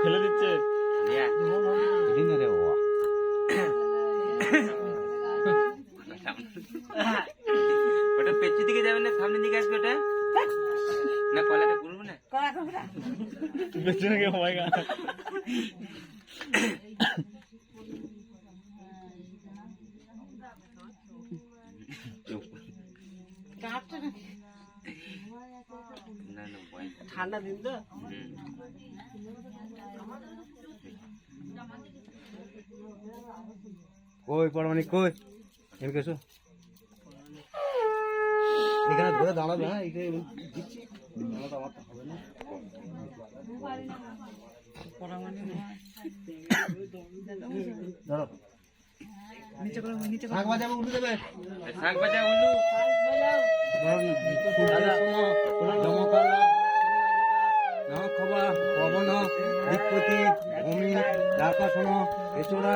ফেলে দিচ্ছে রে বাবা। ওটা পেছনের দিকে যাবে না সামনের দিকে আসবে ওটা না কলাটা করবো না পেছনে গিয়ে হয় গা ঠান্ডা দিন তো কই পরমানি কই এদিকে এসো এখানে ধরে দাঁড়াবে হ্যাঁ এইখানে দিচ্ছি দাঁড়াতে আমার তো হবে না ধরো নিচে করে নিচে শাক বাজাবে উল্লু দেবে শাক বাজা উল্লু পবন দিকপতি ভূমি আকাশন এছড়া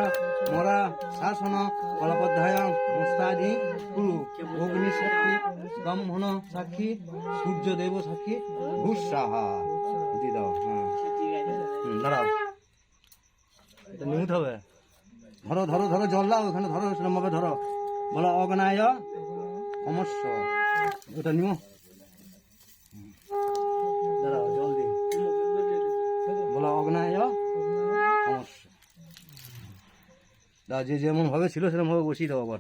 মরা শাসন কলপধ্যায় মুস্তাদি কুরু অগ্নি সাক্ষী ব্রাহ্মণ সাক্ষী সূর্যদেব সাক্ষী ভূষাহা দি দাও হ্যাঁ দাঁড়াও এটা নিউট হবে ধরো ধরো ধরো জল দাও ওখানে ধরো সেরকমভাবে ধরো বলো অগ্নায় সমস্য ওটা নিও দাঁড়াও জল দিই বলো অগ্নায় সমস্যা যে যেমন ভাবে ছিল সেরকম ভাবে বসিয়ে দাও আবার